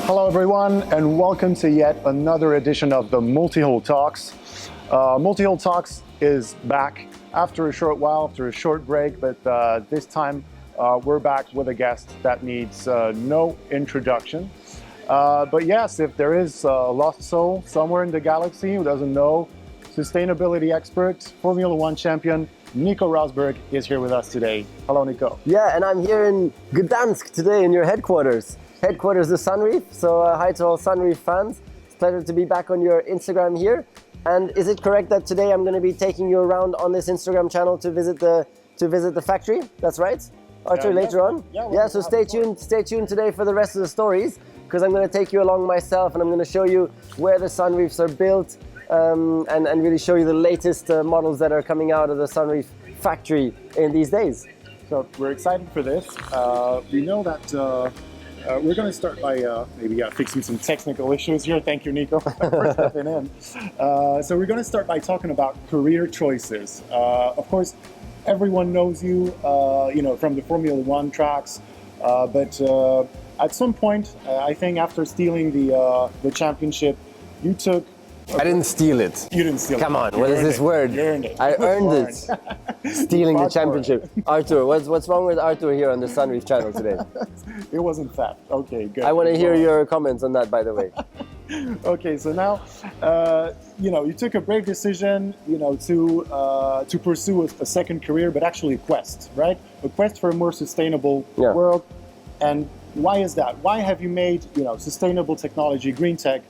Hello everyone, and welcome to yet another edition of the Mul-Tea-Hull Talks. Mul-Tea-Hull Talks is back after a short while, after a short break, but this time we're back with a guest that needs no introduction. But yes, if there is a lost soul somewhere in the galaxy who doesn't know, sustainability expert, Formula One champion, Nico Rosberg is here with us today. Hello, Nico. Yeah, and I'm here in Gdansk today in your headquarters. Headquarters of Sunreef, so hi to all Sunreef fans. It's a pleasure to be back on your Instagram here. And is it correct that today I'm going to be taking you around on this Instagram channel to visit the factory? That's right, Arthur, later on? Yeah, so stay tuned today for the rest of the stories, because I'm going to take you along myself and I'm going to show you where the Sunreefs are built and really show you the latest models that are coming out of the Sunreef factory in these days. So we're excited for this. We know that we're going to start by maybe fixing some technical issues here. Thank you, Nico, for stepping in. So we're going to start by talking about career choices. Of course, everyone knows you, from the Formula One tracks, but at some point, I think after stealing the championship, you took. I didn't steal it. You didn't steal it. Come on, what is this word? You earned it. I earned it. Stealing the championship. Arthur, what's wrong with Arthur here on the Sunreef channel today? It wasn't theft. Okay, good. I want to hear your comments on that, by the way. Okay, so now, you took a brave decision, to pursue a second career, but actually a quest, right? A quest for a more sustainable world. And why is that? Why have you made, sustainable technology, green tech,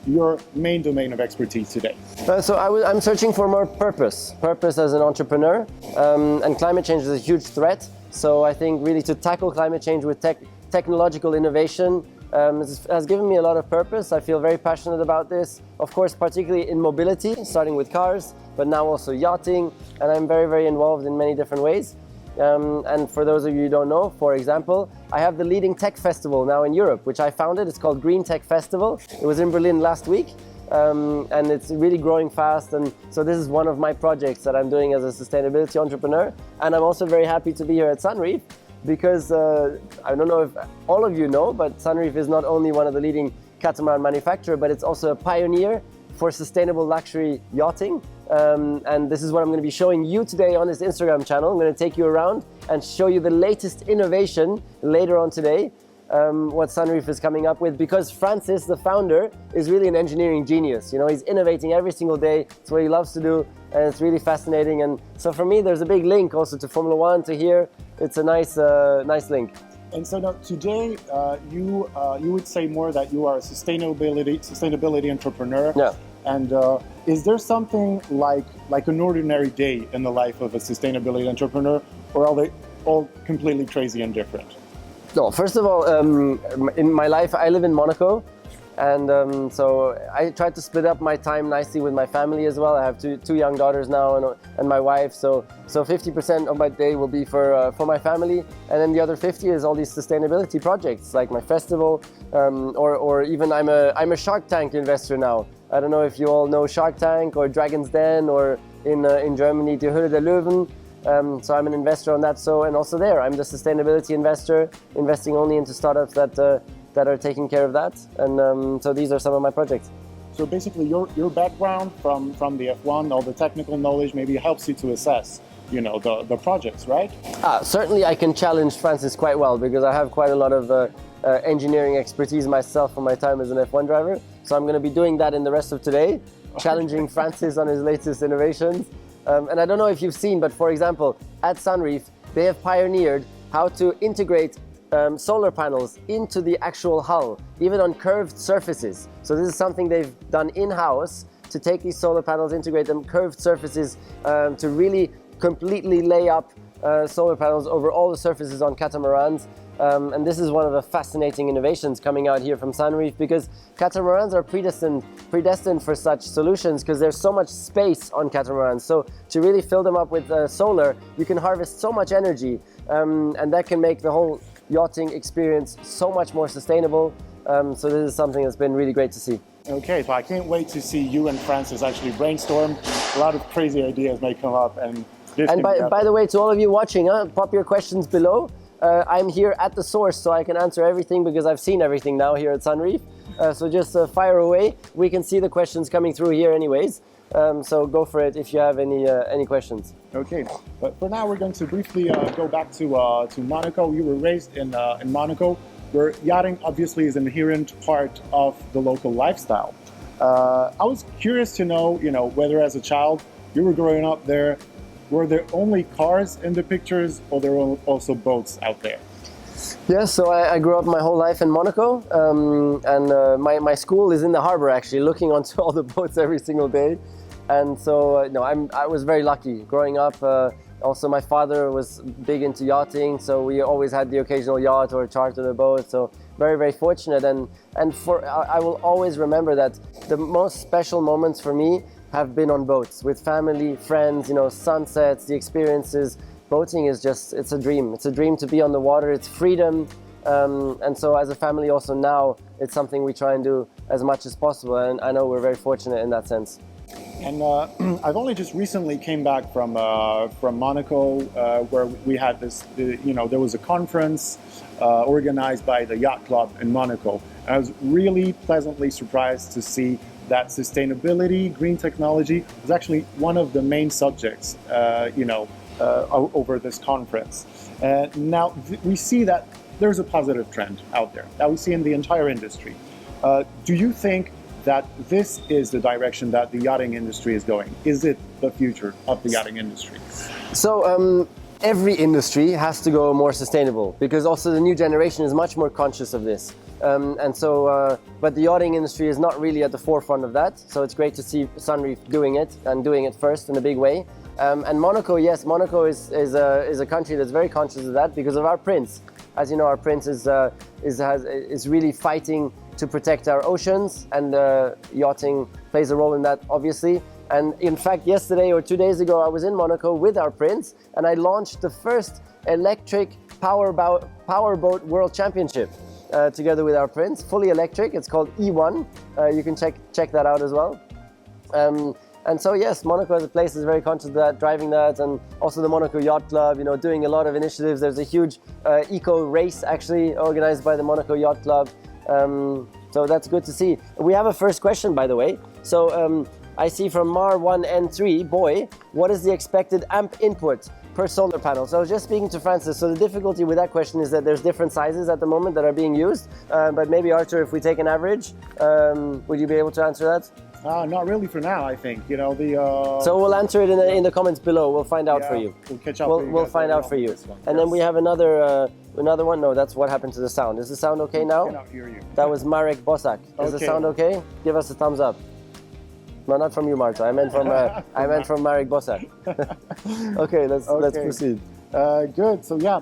your main domain of expertise today? So I'm searching for more purpose as an entrepreneur, and climate change is a huge threat. So I think really to tackle climate change with technological innovation has given me a lot of purpose. I feel very passionate about this, of course, particularly in mobility, starting with cars, but now also yachting, and I'm very, very involved in many different ways. And for those of you who don't know, for example, I have the leading tech festival now in Europe, which I founded. It's called Green Tech Festival. It was in Berlin last week, and it's really growing fast. And so this is one of my projects that I'm doing as a sustainability entrepreneur. And I'm also very happy to be here at Sunreef because I don't know if all of you know, but Sunreef is not only one of the leading catamaran manufacturers, but it's also a pioneer for sustainable luxury yachting. And this is what I'm going to be showing you today on this Instagram channel. I'm going to take you around and show you the latest innovation later on today, what Sunreef is coming up with, because Francis, the founder, is really an engineering genius. He's innovating every single day. It's what he loves to do, and it's really fascinating. And so for me, there's a big link also to Formula One, to here. It's a nice link. And so now today, you would say more that you are a sustainability entrepreneur. Yeah. And is there something like an ordinary day in the life of a sustainability entrepreneur, or are they all completely crazy and different? No, first of all, in my life, I live in Monaco. And so I try to split up my time nicely with my family as well. I have two young daughters now and my wife. So 50% of my day will be for my family. And then the other 50 is all these sustainability projects, like my festival, or even I'm a Shark Tank investor now. I don't know if you all know Shark Tank or Dragon's Den, or in Germany, Die Höhle der Löwen. So I'm an investor on that. And also there, I'm the sustainability investor, investing only into startups that are taking care of that. And so these are some of my projects. So basically your background from the F1, all the technical knowledge maybe helps you to assess, the projects, right? Certainly I can challenge Francis quite well, because I have quite a lot of engineering expertise myself from my time as an F1 driver. So I'm going to be doing that in the rest of today, challenging Francis on his latest innovations. And I don't know if you've seen, but for example, at Sunreef, they have pioneered how to integrate solar panels into the actual hull, even on curved surfaces. So this is something they've done in-house, to take these solar panels, integrate them curved surfaces, to really completely lay up solar panels over all the surfaces on catamarans. And this is one of the fascinating innovations coming out here from Sunreef, because catamarans are predestined for such solutions, because there's so much space on catamarans. So to really fill them up with solar, you can harvest so much energy, and that can make the whole yachting experience so much more sustainable. So this is something that's been really great to see. Okay, so I can't wait to see you and Francis actually brainstorm. A lot of crazy ideas may come up. And by the way, to all of you watching, pop your questions below. I'm here at the source, so I can answer everything because I've seen everything now here at Sunreef. So just fire away. We can see the questions coming through here anyways. So go for it if you have any questions. Okay, but for now we're going to briefly go back to Monaco. You were raised in Monaco, where yachting obviously is an inherent part of the local lifestyle. I was curious to know, whether as a child you were growing up there, were there only cars in the pictures, or there were also boats out there? Yeah, so I grew up my whole life in Monaco, and my school is in the harbor actually, looking onto all the boats every single day. And so, I was very lucky growing up. Also, my father was big into yachting, so we always had the occasional yacht or chartered a boat. So very, very fortunate. And I will always remember that the most special moments for me have been on boats with family, friends. Sunsets, the experiences. Boating is it's a dream. It's a dream to be on the water. It's freedom. And so as a family also now, it's something we try and do as much as possible. And I know we're very fortunate in that sense. And I've only just recently came back from Monaco, where we had there was a conference organized by the Yacht Club in Monaco. And I was really pleasantly surprised to see that sustainability, green technology was actually one of the main subjects, over this conference. Now we see that there's a positive trend out there that we see in the entire industry. Do you think that this is the direction that the yachting industry is going? Is it the future of the yachting industry? So every industry has to go more sustainable, because also the new generation is much more conscious of this. But the yachting industry is not really at the forefront of that. So it's great to see Sunreef doing it, and doing it first in a big way. And Monaco, yes, Monaco is a country that's very conscious of that because of our prince. As you know, our prince is really fighting to protect our oceans, and yachting plays a role in that, obviously. And in fact, yesterday or 2 days ago, I was in Monaco with our prince, and I launched the first electric powerboat world championship together with our prince, fully electric. It's called E1. You can check that out as well. And so yes, Monaco as a place is very conscious of that, driving that, and also the Monaco Yacht Club, doing a lot of initiatives. There's a huge eco race actually organized by the Monaco Yacht Club. So that's good to see. We have a first question, by the way. So I see from Mar1N3, boy, what is the expected amp input per solar panel? So I was just speaking to Francis. So the difficulty with that question is that there's different sizes at the moment that are being used. But maybe Arthur, if we take an average, would you be able to answer that? Not really for now, I think. So we'll answer it in the comments below. We'll find out for you. We'll catch up. We'll find out for you. And then we have another one. No, that's what happened to the sound. Is the sound okay now? I cannot hear you. That was Marek Bosak. Is the sound okay? Give us a thumbs up. No, not from you, Marta. I meant from Marek Bosak. Okay, let's proceed. Good. So yeah,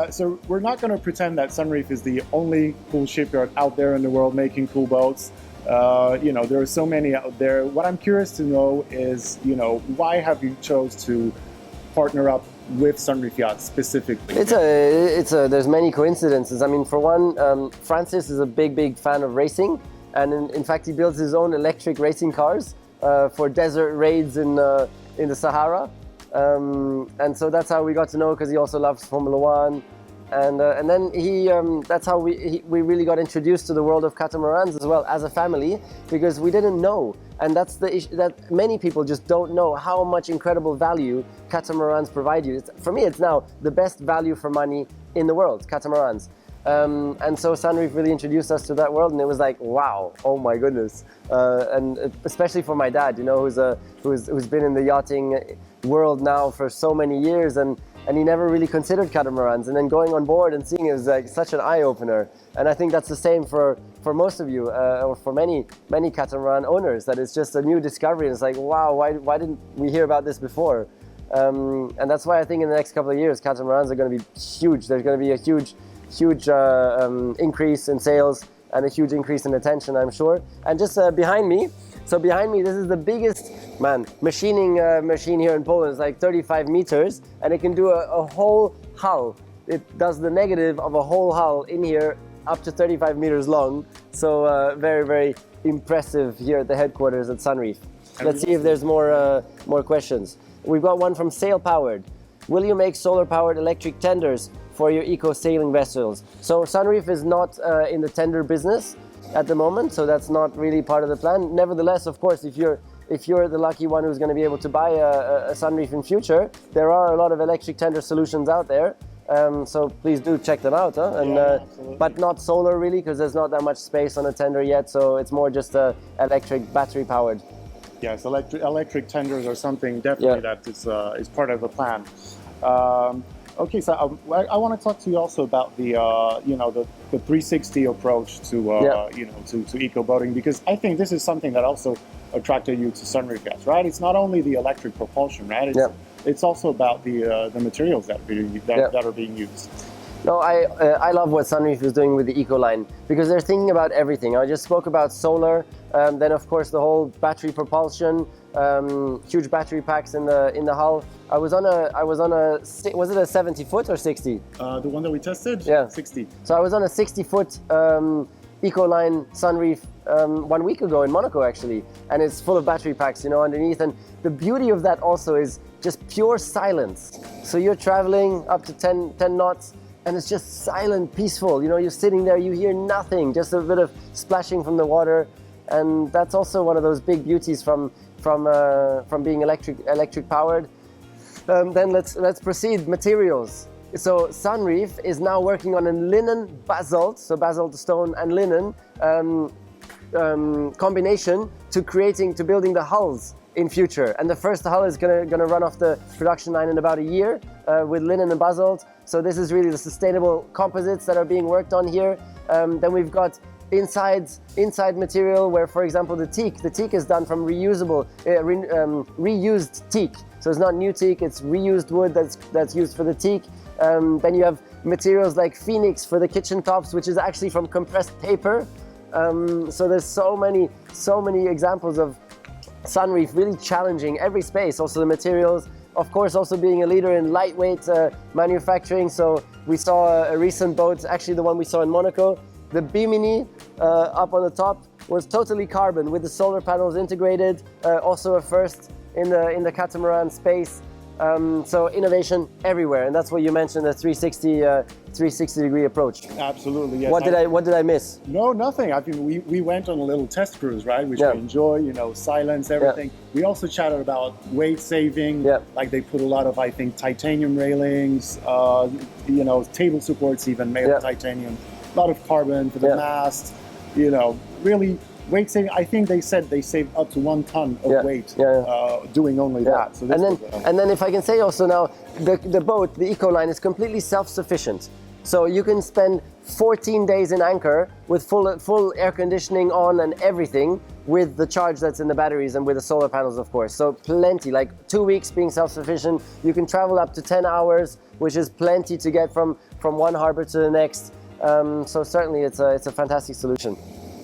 so we're not going to pretend that Sunreef is the only cool shipyard out there in the world making cool boats. There are so many out there. What I'm curious to know is, why have you chose to partner up with Sunreef Yachts specifically? There's many coincidences. I mean, for one, Francis is a big fan of racing, and in fact, he builds his own electric racing cars for desert raids in the Sahara. And so that's how we got to know, because he also loves Formula One. And then that's how we really got introduced to the world of catamarans as well as a family, because we didn't know. And that's the issue, that many people just don't know how much incredible value catamarans provide you. For me, it's now the best value for money in the world, catamarans. And so Sunreef really introduced us to that world, and it was like, wow, oh my goodness. And especially for my dad, who's been in the yachting world now for so many years, and he never really considered catamarans. And then going on board and seeing it was like such an eye-opener. And I think that's the same for most of you, or for many catamaran owners, that it's just a new discovery. And it's like, wow, why didn't we hear about this before? And that's why I think in the next couple of years, catamarans are going to be huge. There's going to be a huge increase in sales and a huge increase in attention, I'm sure. And just behind me, this is the biggest machining machine here in Poland. It's like 35 meters, and it can do a whole hull. It does the negative of a whole hull in here, up to 35 meters long. So very, very impressive here at the headquarters at Sunreef. Let's see if there's more questions. We've got one from Sail Powered. Will you make solar-powered electric tenders for your eco sailing vessels. So Sunreef is not in the tender business at the moment, so that's not really part of the plan. Nevertheless, of course, if you're the lucky one who's going to be able to buy a Sunreef in future, there are a lot of electric tender solutions out there. So please do check them out, huh? And, but not solar really, because there's not that much space on a tender yet, so it's more just electric, battery powered. Yes, electric tenders are something definitely that is part of the plan. Okay, so I want to talk to you also about the the 360 approach to to eco boating, because I think this is something that also attracted you to Sunreef Yachts, right? It's not only the electric propulsion, right? It's also about the materials that are being used. No, I love what Sunreef is doing with the Eco line, because they're thinking about everything. I just spoke about solar, then of course the whole battery propulsion, huge battery packs in the hull. I was on a was it a 70 foot or 60? The one that we tested? Yeah, 60. So I was on a 60 foot Eco line Sunreef 1 week ago in Monaco actually, and it's full of battery packs, underneath. And the beauty of that also is just pure silence. So you're traveling up to 10 knots, and it's just silent, peaceful. You're sitting there, you hear nothing, just a bit of splashing from the water, and that's also one of those big beauties from being electric powered. Then let's proceed. Materials. So Sunreef is now working on a linen basalt, so basalt stone and linen combination to building the hulls in future. And the first hull is gonna run off the production line in about a year with linen and basalt. So this is really the sustainable composites that are being worked on here. Then we've got inside material where, for example, the teak is done from reusable, reused teak. So it's not new teak, it's reused wood that's used for the teak. Then you have materials like Phoenix for the kitchen tops, which is actually from compressed paper. So there's so many examples of Sunreef really challenging every space, also the materials. Of course, also being a leader in lightweight manufacturing. So we saw a recent boat, actually the one we saw in Monaco, the Bimini up on the top was totally carbon with the solar panels integrated. Also a first in the catamaran space. So innovation everywhere, and that's what you mentioned, the 360 degree approach. Absolutely, yes. What did I miss? No, nothing. I mean, we went on a little test cruise, right? Which we enjoy, silence, everything. We also chatted about weight saving. Like they put a lot of, I think, titanium railings, table supports even made of titanium. A lot of carbon for the mast, really weight saving. I think they said they saved up to 1 ton of weight doing only that. So and then if I can say also now, the boat, the Eco line, is completely self-sufficient. So you can spend 14 days in anchor with full air conditioning on and everything, with the charge that's in the batteries and with the solar panels, of course. So plenty, like 2 weeks being self-sufficient. You can travel up to 10 hours, which is plenty to get from one harbor to the next. So certainly it's a fantastic solution.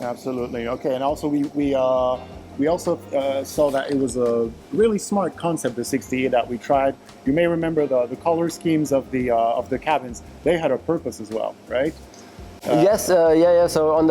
Absolutely. Okay, and also we also saw that it was a really smart concept, the 60 that we tried. You may remember the color schemes of the cabins. They had a purpose as well, right? Yes, So on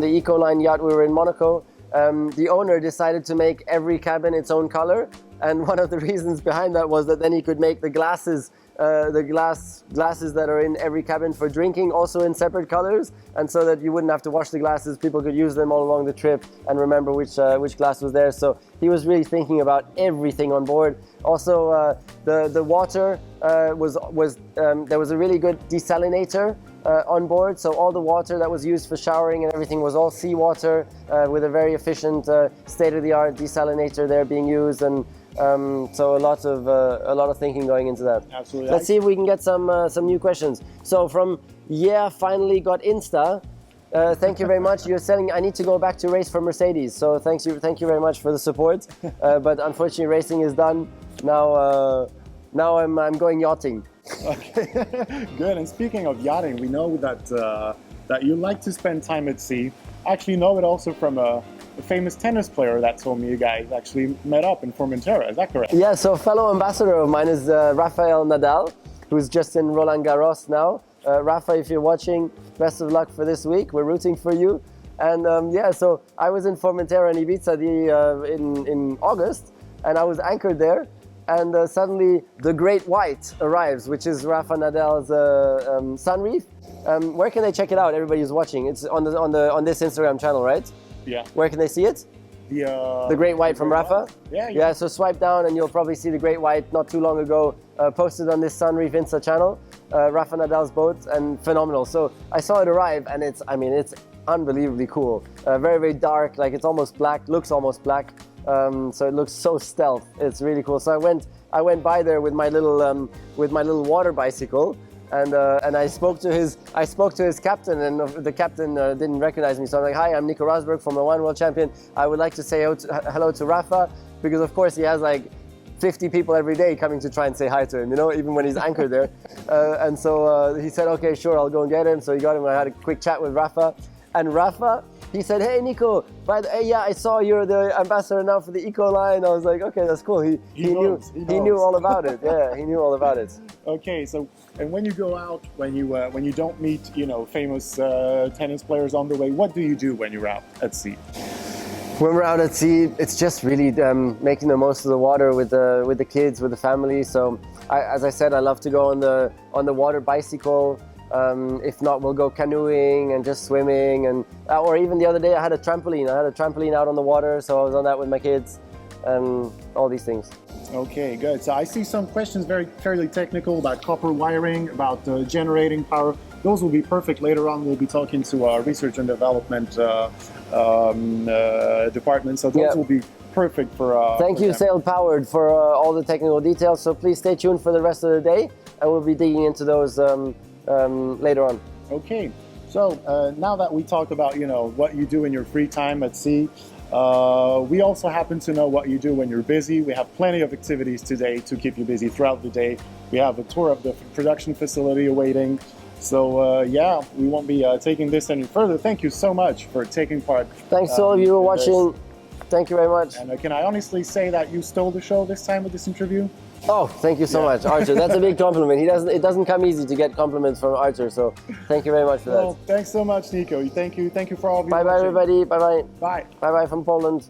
the Eco line yacht, we were in Monaco. The owner decided to make every cabin its own color, and one of the reasons behind that was that then he could make the glasses. Glasses that are in every cabin for drinking also in separate colors, and so that you wouldn't have to wash the glasses, people could use them all along the trip and remember which glass was there. So he was really thinking about everything on board. Also the water there was a really good desalinator on board, so all the water that was used for showering and everything was all seawater with a very efficient state-of-the-art desalinator there being used. And so a lot of thinking going into that. Absolutely. Let's see if we can get some new questions. So from finally got Insta. Thank you very much. You're selling. I need to go back to race for Mercedes. So thank you very much for the support. But unfortunately, racing is done now. Now I'm going yachting. Okay, good. And speaking of yachting, we know that you like to spend time at sea. Actually, know it also from a famous tennis player that told me you guys actually met up in Formentera. Is that correct? Yeah, so a fellow ambassador of mine is Rafael Nadal, who's just in Roland Garros now. Rafa, if you're watching, best of luck for this week. We're rooting for you. And so I was in Formentera in Ibiza in August, and I was anchored there. and suddenly the Great White arrives, which is Rafa Nadal's Sunreef. Where can they check it out? Everybody who's watching. It's on this Instagram channel, right? Yeah. Where can they see it? The Great White from Rafa? Yeah, so swipe down and you'll probably see the Great White not too long ago posted on this Sunreef Insta channel, Rafa Nadal's boat, and phenomenal. So I saw it arrive and it's unbelievably cool. Very, very dark, like it's almost black, looks almost black. So it looks so stealth. It's really cool. So I went by there with my little water bicycle. And I spoke to his captain, and the captain didn't recognize me. So I'm like, "Hi, I'm Nico Rosberg, Formula 1 world champion. I would like to say hello to Rafa," because of course he has like 50 people every day coming to try and say hi to him, you know, even when he's anchored there. And so he said, "Okay, sure, I'll go and get him." So he got him. I had a quick chat with Rafa, and Rafa, he said, "Hey Nico, yeah, I saw you're the ambassador now for the Eco line." I was like, "Okay, that's cool." He knew all about it. Yeah, he knew all about it. Okay, so and when you go out, when you don't meet, you know, famous tennis players on the way, what do you do when you're out at sea? When we're out at sea, it's just really making the most of the water with the kids, with the family. So, as I said, I love to go on the water bicycle. If not, we'll go canoeing and just swimming, and or even the other day I had a trampoline. I had a trampoline out on the water, so I was on that with my kids, and all these things. Okay, good. So I see some questions fairly technical about copper wiring, about generating power. Those will be perfect later on. We'll be talking to our research and development department, so those will be perfect for. Thank you, Sail Powered, for all the technical details. So please stay tuned for the rest of the day, and we'll be digging into those later on. Okay, so now that we talked about, you know, what you do in your free time at sea, we also happen to know what you do when you're busy. We have plenty of activities today to keep you busy throughout the day. We have a tour of the production facility awaiting. So yeah, we won't be taking this any further. Thank you so much for taking part. Thanks to all of you who are watching. Thank you very much. And can I honestly say that you stole the show this time with this interview? Oh, thank you so much, Archer. That's a big compliment. It doesn't come easy to get compliments from Archer, so thank you very much for that. Well, thanks so much, Nico. Thank you for all of you. Bye bye, everybody. Bye bye. Bye. Bye bye from Poland.